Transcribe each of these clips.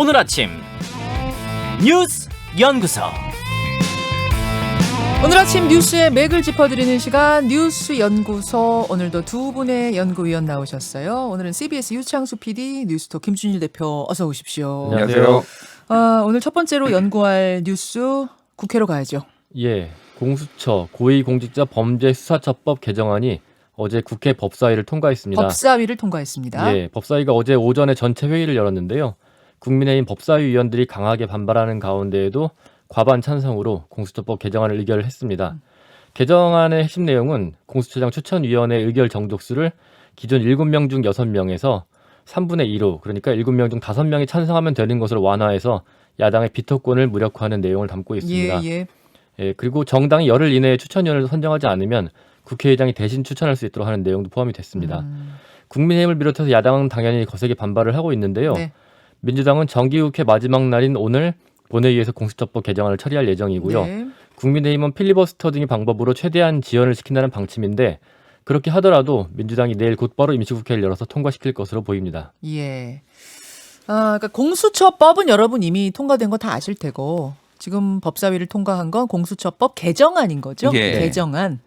오늘 아침 뉴스 연구소. 오늘 아침 뉴스의 맥을 짚어드리는 시간 뉴스 연구소. 오늘도 두 분의 연구위원 나오셨어요. 오늘은 CBS 유창수 PD, 뉴스톱 김준일 대표 어서 오십시오. 안녕하세요. 오늘 첫 번째로 연구할 뉴스 국회로 가야죠. 예, 공수처 고위공직자범죄수사처법 개정안이 어제 국회 법사위를 통과했습니다. 법사위를 통과했습니다. 예, 법사위가 어제 오전에 전체 회의를 열었는데요. 국민의힘 법사위 위원들이 강하게 반발하는 가운데에도 과반 찬성으로 공수처법 개정안을 의결했습니다. 개정안의 핵심 내용은 공수처장 추천위원회 의결 정족수를 기존 7명 중 6명에서 3분의 2로, 그러니까 7명 중 5명이 찬성하면 되는 것으로 완화해서 야당의 비토권을 무력화하는 내용을 담고 있습니다. 예. 예, 그리고 정당이 열흘 이내에 추천위원을 선정하지 않으면 국회의장이 대신 추천할 수 있도록 하는 내용도 포함이 됐습니다. 국민의힘을 비롯해서 야당은 당연히 거세게 반발을 하고 있는데요. 네. 민주당은 정기국회 마지막 날인 오늘 본회의에서 공수처법 개정안을 처리할 예정이고요. 네. 국민의힘은 필리버스터 등의 방법으로 최대한 지연을 시킨다는 방침인데, 그렇게 하더라도 민주당이 내일 곧바로 임시국회를 열어서 통과시킬 것으로 보입니다. 예. 그러니까 공수처법은 여러분 이미 통과된 거 다 아실 테고, 지금 법사위를 통과한 건 공수처법 개정안인 거죠? 예. 개정안.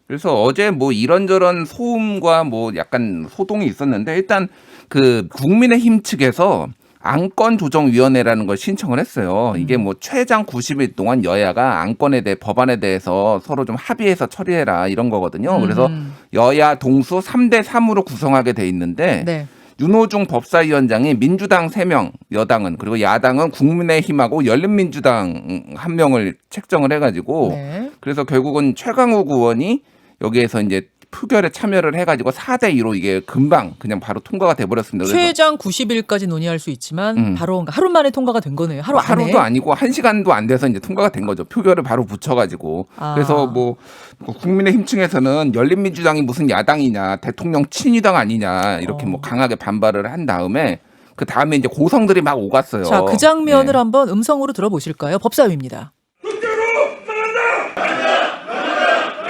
그래서 어제 뭐 이런저런 소음과 뭐 약간 소동이 있었는데, 일단 그 국민의힘 측에서 안건조정위원회라는 걸 신청을 했어요. 이게 뭐 최장 90일 동안 여야가 안건에 대해, 법안에 대해서 서로 좀 합의해서 처리해라 이런 거거든요. 그래서 여야 동수 3대 3으로 구성하게 돼 있는데, 네. 윤호중 법사위원장이 민주당 3명, 여당은, 그리고 야당은 국민의힘하고 열린민주당 1명을 책정을 해가지고, 네. 그래서 결국은 최강욱 의원이 여기에서 이제 표결에 참여를 해가지고 4대 2로 이게 금방 그냥 바로 통과가 돼버렸습니다. 그래서 최장 90일까지 논의할 수 있지만 바로 하루 만에 통과가 된 거네요. 하루 안에. 하루도 아니고 1시간도 안 돼서 이제 통과가 된 거죠. 표결을 바로 붙여가지고. 그래서 뭐 국민의힘 층에서는 열린민주당이 무슨 야당이냐, 대통령 친위당 아니냐 이렇게 뭐 강하게 반발을 한 다음에, 그 다음에 이제 고성들이 막 오갔어요. 자, 그 장면을 네. 한번 음성으로 들어보실까요? 법사위입니다.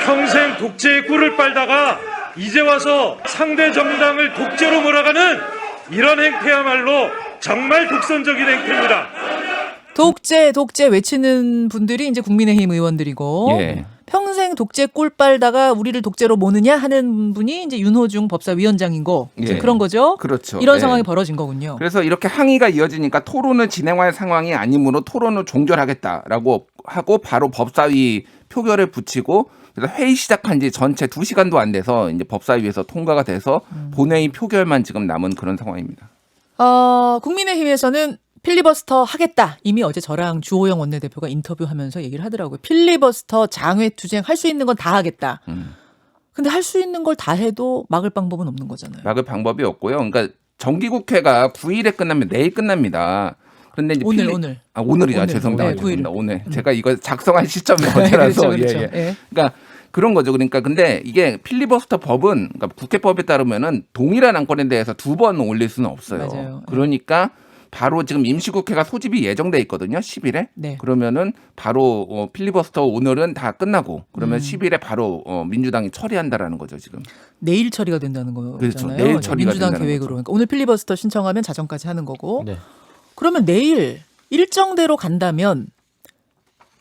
평생 독재의 꿀을 빨다가 이제 와서 상대 정당을 독재로 몰아가는 이런 행태야말로 정말 독선적인 행태입니다. 독재 외치는 분들이 이제 국민의힘 의원들이고, 예. 평생 독재 꿀 빨다가 우리를 독재로 모느냐 하는 분이 이제 윤호중 법사위원장이고, 이제 예. 그런 거죠. 그렇죠. 이런 예. 상황이 벌어진 거군요. 그래서 이렇게 항의가 이어지니까 토론을 진행할 상황이 아니므로 토론을 종결하겠다라고 하고 바로 법사위 표결을 붙이고, 그래서 회의 시작한 지 전체 2시간도 안 돼서 이제 법사위에서 통과가 돼서 본회의 표결만 지금 남은 그런 상황입니다. 국민의힘에서는 필리버스터 하겠다. 이미 어제 저랑 주호영 원내대표가 인터뷰하면서 얘기를 하더라고요. 필리버스터 장외투쟁 할 수 있는 건 다 하겠다. 근데 할 수 있는 걸 다 해도 막을 방법은 없는 거잖아요. 막을 방법이 없고요. 그러니까 정기국회가 9일에 끝나면 내일 끝납니다. 그런데 이제 오늘. 오늘이죠. 오늘. 죄송합니다. 네, 9일. 오늘 제가 이거 작성한 시점이 어제라서 그렇죠. 예. 예. 그러니까 그런 거죠. 그러니까 근데 이게 필리버스터 법은, 그러니까 국회법에 따르면은 동일한 안건에 대해서 2번 올릴 수는 없어요. 맞아요. 그러니까 바로 지금 임시국회가 소집이 예정돼 있거든요. 10일에. 네. 그러면은 바로 필리버스터 오늘은 다 끝나고, 그러면 10일에 바로 민주당이 처리한다라는 거죠, 지금. 내일 처리가 된다는 거잖아요. 그렇죠. 내일 처리가 민주당 된다는 계획으로. 거죠. 그러니까 오늘 필리버스터 신청하면 자정까지 하는 거고. 네. 그러면 내일 일정대로 간다면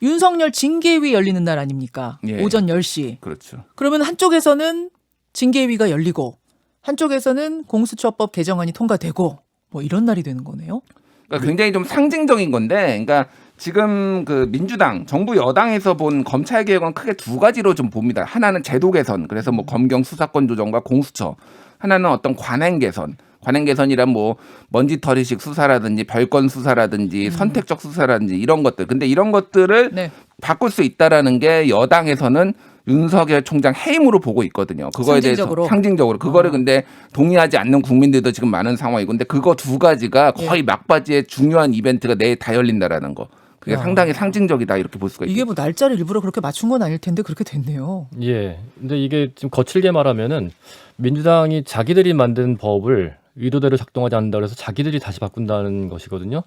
윤석열 징계위 열리는 날 아닙니까? 예. 오전 10시. 그렇죠. 그러면 한쪽에서는 징계위가 열리고 한쪽에서는 공수처법 개정안이 통과되고 뭐 이런 날이 되는 거네요. 그러니까 굉장히 좀 상징적인 건데, 그러니까 지금 그 민주당, 정부 여당에서 본 검찰 개혁은 크게 2가지로 좀 봅니다. 하나는 제도 개선, 그래서 뭐 검경 수사권 조정과 공수처. 하나는 어떤 관행 개선. 관행 개선이란 뭐 먼지털이식 수사라든지 별건 수사라든지 선택적 수사라든지 이런 것들. 근데 이런 것들을 네. 바꿀 수 있다라는 게 여당에서는 윤석열 총장 해임으로 보고 있거든요. 그거에 상징적으로. 대해서 상징적으로 그거를 근데 동의하지 않는 국민들도 지금 많은 상황이고, 근데 그거 2가지가 거의 막바지에 중요한 이벤트가 내일 다 열린다라는 거. 그게 상당히 상징적이다 이렇게 볼 수가 있죠. 이게 뭐 날짜를 일부러 그렇게 맞춘 건 아닐 텐데 그렇게 됐네요. 예. 근데 이게 지금 거칠게 말하면은 민주당이 자기들이 만든 법을 의도대로 작동하지 않는다 그래서 자기들이 다시 바꾼다는 것이거든요.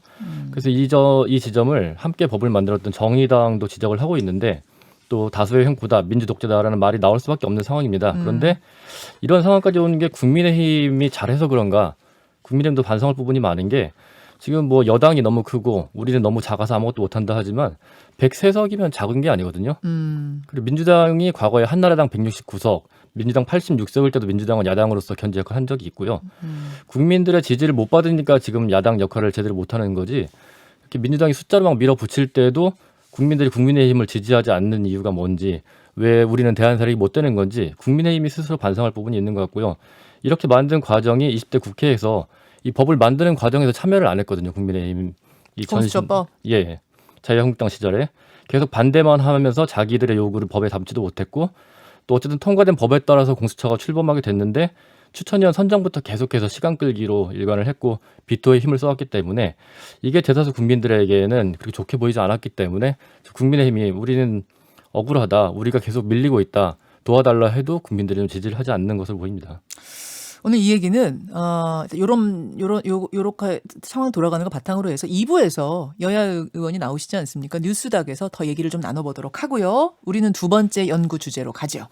그래서 이 지점을 함께 법을 만들었던 정의당도 지적을 하고 있는데, 또 다수의 형구다, 민주독재다라는 말이 나올 수밖에 없는 상황입니다. 그런데 이런 상황까지 오는 게 국민의힘이 잘해서 그런가, 국민의힘도 반성할 부분이 많은 게, 지금 뭐 여당이 너무 크고 우리는 너무 작아서 아무것도 못한다 하지만 103석이면 작은 게 아니거든요. 그리고 민주당이 과거에 한나라당 169석, 민주당 86석일 때도 민주당은 야당으로서 견제 역할을 한 적이 있고요. 국민들의 지지를 못 받으니까 지금 야당 역할을 제대로 못하는 거지. 이렇게 민주당이 숫자로 막 밀어붙일 때도 국민들이 국민의힘을 지지하지 않는 이유가 뭔지, 왜 우리는 대안 세력이 못 되는 건지 국민의힘이 스스로 반성할 부분이 있는 것 같고요. 이렇게 만든 과정이 20대 국회에서 이 법을 만드는 과정에서 참여를 안 했거든요. 국민의힘 이 공수처법. 예, 자유한국당 시절에 계속 반대만 하면서 자기들의 요구를 법에 담지도 못했고 또 어쨌든 통과된 법에 따라서 공수처가 출범하게 됐는데 추천위원 선정부터 계속해서 시간 끌기로 일관을 했고 비토의 힘을 써왔기 때문에 이게 대다수 국민들에게는 그렇게 좋게 보이지 않았기 때문에 국민의힘이 우리는 억울하다, 우리가 계속 밀리고 있다, 도와달라 해도 국민들이 지지를 하지 않는 것으로 보입니다. 오늘 이 얘기는 요렇게 상황 돌아가는 거 바탕으로 해서 2부에서 여야 의원이 나오시지 않습니까? 뉴스닥에서 더 얘기를 좀 나눠보도록 하고요. 우리는 두 번째 연구 주제로 가죠.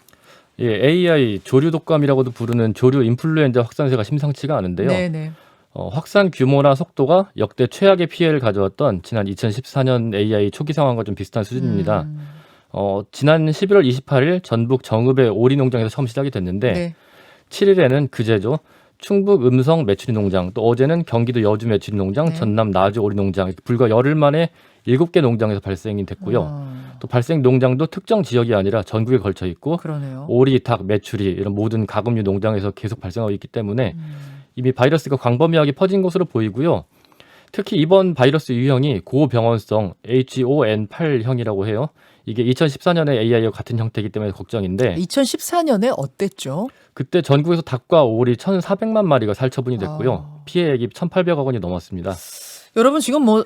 예, AI 조류 독감이라고도 부르는 조류 인플루엔자 확산세가 심상치가 않은데요. 네네. 확산 규모나 속도가 역대 최악의 피해를 가져왔던 지난 2014년 AI 초기 상황과 좀 비슷한 수준입니다. 지난 11월 28일 전북 정읍의 오리 농장에서 처음 시작이 됐는데 네. 7일에는 그제죠. 충북 음성 메추리 농장, 또 어제는 경기도 여주 메추리 농장, 네. 전남 나주 오리 농장, 불과 열흘 만에 7개 농장에서 발생이 됐고요. 또 발생 농장도 특정 지역이 아니라 전국에 걸쳐 있고 그러네요. 오리, 닭, 메추리 이런 모든 가금류 농장에서 계속 발생하고 있기 때문에 이미 바이러스가 광범위하게 퍼진 것으로 보이고요. 특히 이번 바이러스 유형이 고병원성 HON8형이라고 해요. 이게 2014년에 AI와 같은 형태이기 때문에 걱정인데 2014년에 어땠죠? 그때 전국에서 닭과 오리 1,400만 마리가 살처분이 됐고요. 피해액이 1,800억 원이 넘었습니다. 여러분 지금 뭐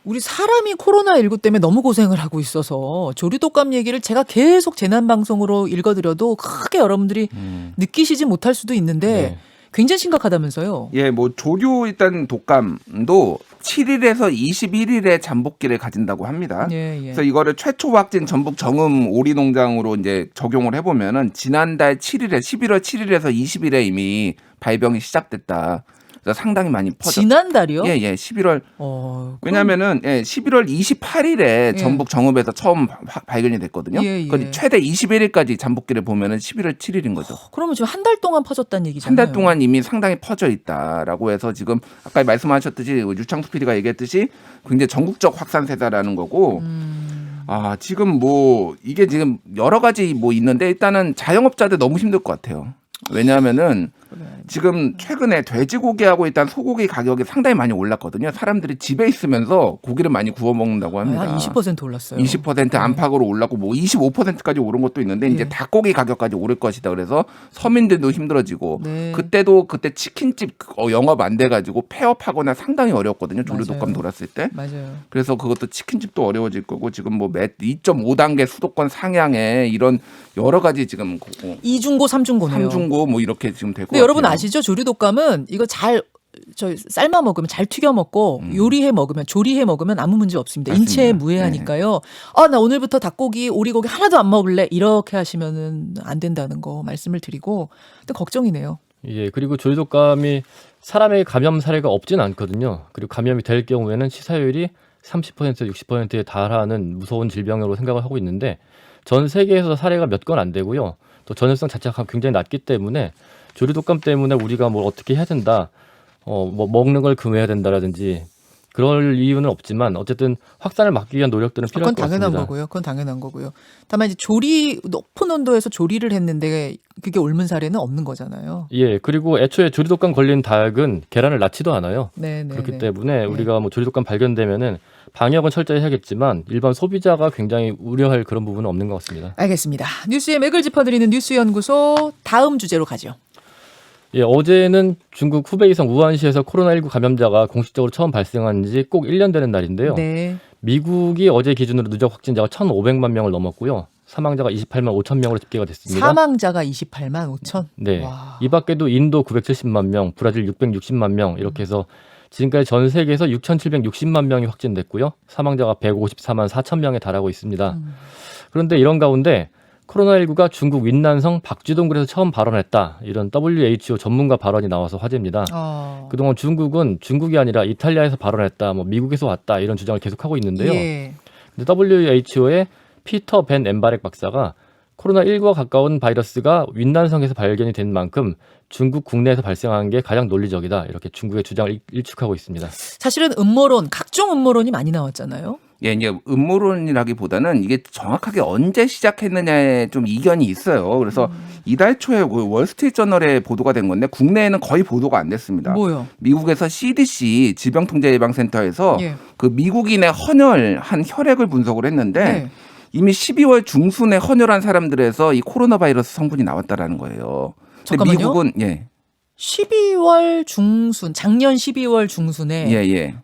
우리 사람이 코로나19 때문에 너무 고생을 하고 있어서 조류독감 얘기를 제가 계속 재난방송으로 읽어드려도 크게 여러분들이 느끼시지 못할 수도 있는데 네. 굉장히 심각하다면서요. 예, 뭐 조류 일단 독감도 7일에서 21일에 잠복기를 가진다고 합니다. 예, 예. 그래서 이거를 최초 확진 전북 정음 오리 농장으로 이제 적용을 해보면은 지난달 7일에 11월 7일에서 20일에 이미 발병이 시작됐다. 그래서 상당히 많이 퍼졌. 지난달이요? 예, 11월. 그럼- 왜냐면은 11월 28일에 예. 전북 정읍에서 처음 발견이 됐거든요. 예, 예. 그건 최대 21일까지 잠복기를 보면은 11월 7일인 거죠. 그러면 지금 한 달 동안 퍼졌다는 얘기잖아요. 한 달 동안 이미 상당히 퍼져 있다라고 해서 지금 아까 말씀하셨듯이 유창수 PD가 얘기했듯이 굉장히 전국적 확산세다라는 거고 지금 뭐 이게 지금 여러 가지 뭐 있는데 일단은 자영업자들 너무 힘들 것 같아요. 왜냐하면은 지금 최근에 돼지고기하고 일단 소고기 가격이 상당히 많이 올랐거든요. 사람들이 집에 있으면서 고기를 많이 구워 먹는다고 합니다. 한 20% 올랐어요. 20% 안팎으로 올랐고 뭐 25%까지 오른 것도 있는데 이제 예. 닭고기 가격까지 오를 것이다. 그래서 서민들도 힘들어지고 네. 그때 치킨집 영업 안 돼가지고 폐업하거나 상당히 어려웠거든요. 조류독감 맞아요. 돌았을 때. 맞아요. 그래서 그것도 치킨집도 어려워질 거고 지금 뭐 2.5단계 수도권 상향에 이런 여러 가지 지금 2중고, 3중고네요. 3중고 뭐 이렇게 지금 되고. 근데 여러분 아시죠? 조류독감은 이거 삶아 먹으면 잘 튀겨 먹고 요리해 먹으면 조리해 먹으면 아무 문제 없습니다. 맞습니다. 인체에 무해하니까요. 나 오늘부터 닭고기, 오리고기 하나도 안 먹을래. 이렇게 하시면은 안 된다는 거 말씀을 드리고 근데 걱정이네요. 예, 그리고 조류독감이 사람의 감염 사례가 없진 않거든요. 그리고 감염이 될 경우에는 치사율이 30%, 60%에 달하는 무서운 질병으로 생각을 하고 있는데 전 세계에서 사례가 몇 건 안 되고요. 또 전염성 자체가 굉장히 낮기 때문에 조류독감 때문에 우리가 뭘 어떻게 해야 된다, 뭐 먹는 걸 금해야 된다라든지 그럴 이유는 없지만 어쨌든 확산을 막기 위한 노력들은 필요할 것 같습니다. 그건 당연한 거고요. 다만 이제 높은 온도에서 조리를 했는데 그게 옮은 사례는 없는 거잖아요. 예, 그리고 애초에 조류독감 걸린 닭은 계란을 낳지도 않아요. 네, 그렇기 때문에 우리가 뭐 조류독감 발견되면은 방역은 철저히 해야겠지만 일반 소비자가 굉장히 우려할 그런 부분은 없는 것 같습니다. 알겠습니다. 뉴스의 맥을 짚어드리는 뉴스연구소 다음 주제로 가죠. 예, 어제는 중국 후베이성 우한시에서 코로나19 감염자가 공식적으로 처음 발생한 지 꼭 1년 되는 날인데요. 네. 미국이 어제 기준으로 누적 확진자가 1,500만 명을 넘었고요. 사망자가 28만 5천 명으로 집계가 됐습니다. 사망자가 28만 5천. 네. 와. 이 밖에도 인도 970만 명, 브라질 660만 명 이렇게 해서 지금까지 전 세계에서 6,760만 명이 확진됐고요. 사망자가 154만 4천 명에 달하고 있습니다. 그런데 이런 가운데 코로나19가 중국 윈난성 박쥐동굴에서 처음 발원했다. 이런 WHO 전문가 발언이 나와서 화제입니다. 그동안 중국은 중국이 아니라 이탈리아에서 발원했다, 뭐 미국에서 왔다 이런 주장을 계속하고 있는데요. 예. 근데 WHO의 피터 벤 엠바렉 박사가 코로나19와 가까운 바이러스가 윈난성에서 발견이 된 만큼 중국 국내에서 발생한 게 가장 논리적이다. 이렇게 중국의 주장을 일축하고 있습니다. 사실은 음모론, 각종 음모론이 많이 나왔잖아요. 예, 이제 음모론이라기보다는 이게 정확하게 언제 시작했느냐에 좀 이견이 있어요. 그래서 이달 초에 월스트리트저널에 보도가 된 건데 국내에는 거의 보도가 안 됐습니다. 뭐요? 미국에서 CDC 질병통제예방센터에서 예. 그 미국인의 헌혈한 혈액을 분석을 했는데 네. 이미 12월 중순에 헌혈한 사람들에서 이 코로나 바이러스 성분이 나왔다라는 거예요. 근데 잠깐만요. 미국은 예. 12월 중순, 작년 12월 중순에 예.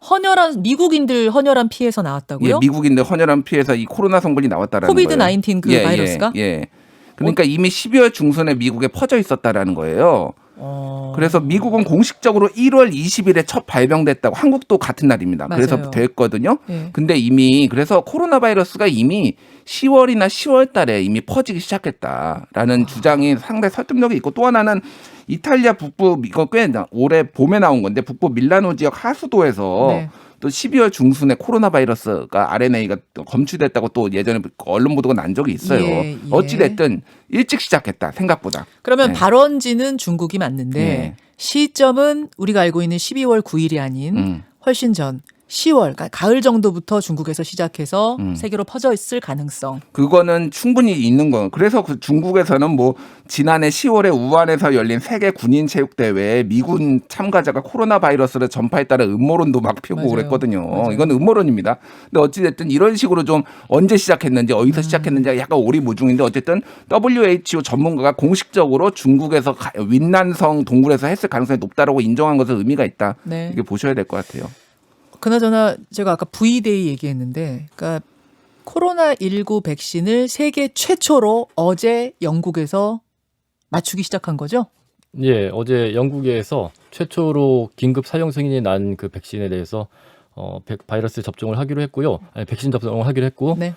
미국인들 헌혈한 피해서 나왔다고요? 예, 미국인들 헌혈한 피해서 이 코로나 성분이 나왔다라는 코비드 거예요. 19 그 바이러스가? 예. 그러니까 이미 12월 중순에 미국에 퍼져 있었다라는 거예요. 그래서 미국은 공식적으로 1월 20일에 첫 발병됐다고, 한국도 같은 날입니다. 맞아요. 그래서 됐거든요. 예. 근데 이미 그래서 코로나 바이러스가 이미 10월이나 10월 달에 이미 퍼지기 시작했다라는 주장이 상당히 설득력이 있고, 또 하나는 이탈리아 북부, 이거 꽤 올해 봄에 나온 건데 북부 밀라노 지역 하수도에서 네. 또 12월 중순에 코로나 바이러스가 RNA가 검출됐다고 또 예전에 언론 보도가 난 적이 있어요. 예. 어찌됐든 일찍 시작했다, 생각보다. 그러면 네. 발원지는 중국이 맞는데 네. 시점은 우리가 알고 있는 12월 9일이 아닌 훨씬 전 10월, 그러니까 가을 정도부터 중국에서 시작해서 세계로 퍼져 있을 가능성. 그거는 충분히 있는 거예요. 그래서 그 중국에서는 뭐 지난해 10월에 우한에서 열린 세계 군인 체육 대회에 미군 참가자가 코로나 바이러스를 전파했다는 음모론도 막 펴고 맞아요. 그랬거든요. 맞아요. 이건 음모론입니다. 근데 어찌 됐든 이런 식으로 좀 언제 시작했는지 어디서 시작했는지 약간 오리무중인데, 어쨌든 WHO 전문가가 공식적으로 중국에서 윈난성 동굴에서 했을 가능성이 높다라고 인정한 것은 의미가 있다. 네. 이게 보셔야 될 것 같아요. 그나저나 제가 아까 V-Day 얘기했는데, 그러니까 코로나19 백신을 세계 최초로 어제 영국에서 맞추기 시작한 거죠? 예, 어제 영국에서 최초로 긴급 사용 승인이 난 그 백신에 대해서 바이러스 접종을 하기로 했고요. 아니, 백신 접종을 하기로 했고, 네.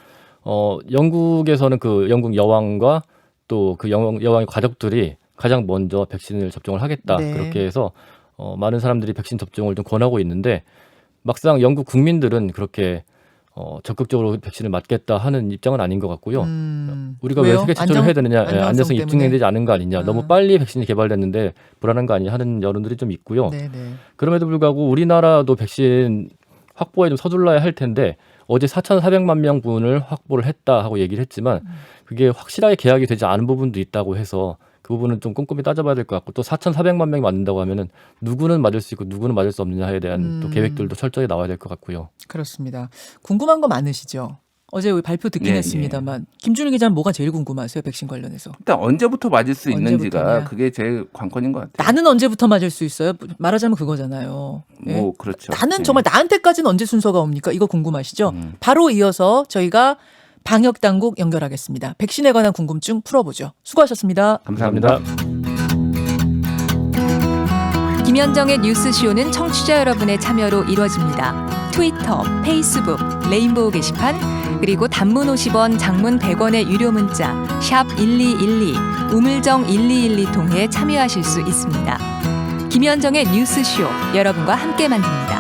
영국에서는 그 영국 여왕과 또 그 여왕의 가족들이 가장 먼저 백신을 접종을 하겠다. 네. 그렇게 해서 많은 사람들이 백신 접종을 좀 권하고 있는데, 막상 영국 국민들은 그렇게 적극적으로 백신을 맞겠다 하는 입장은 아닌 것 같고요. 우리가 왜요? 왜 세계 최초로 해야 되느냐, 안정성 안전성이 때문에? 입증되지 않은 거 아니냐, 너무 빨리 백신이 개발됐는데 불안한 거 아니냐 하는 여론들이 좀 있고요. 네네. 그럼에도 불구하고 우리나라도 백신 확보에 좀 서둘러야 할 텐데, 어제 4,400만 명분을 확보를 했다 하고 얘기를 했지만 그게 확실하게 계약이 되지 않은 부분도 있다고 해서 그 부분은 좀 꼼꼼히 따져봐야 될 것 같고, 또 4,400만 명이 맞는다고 하면은 누구는 맞을 수 있고 누구는 맞을 수 없느냐에 대한 또 계획들도 철저히 나와야 될 것 같고요. 그렇습니다. 궁금한 거 많으시죠? 어제 우리 발표 듣긴 예, 했습니다만 김준일 기자는 뭐가 제일 궁금하세요? 백신 관련해서. 일단 언제부터 맞을 수 언제부터냐? 있는지가 그게 제일 관건인 것 같아요. 나는 언제부터 맞을 수 있어요? 말하자면 그거잖아요. 예? 뭐 그렇죠. 나는 예. 정말 나한테까지는 언제 순서가 옵니까? 이거 궁금하시죠? 바로 이어서 저희가 방역 당국 연결하겠습니다. 백신에 관한 궁금증 풀어보죠. 수고하셨습니다. 감사합니다. 김현정의 뉴스쇼는 청취자 여러분의 참여로 이루어집니다. 트위터, 페이스북, 레인보우 게시판, 그리고 단문 50원, 장문 100원의 유료 문자 샵 1212, 우물정 1212 통해 참여하실 수 있습니다. 김현정의 뉴스쇼, 여러분과 함께 만듭니다.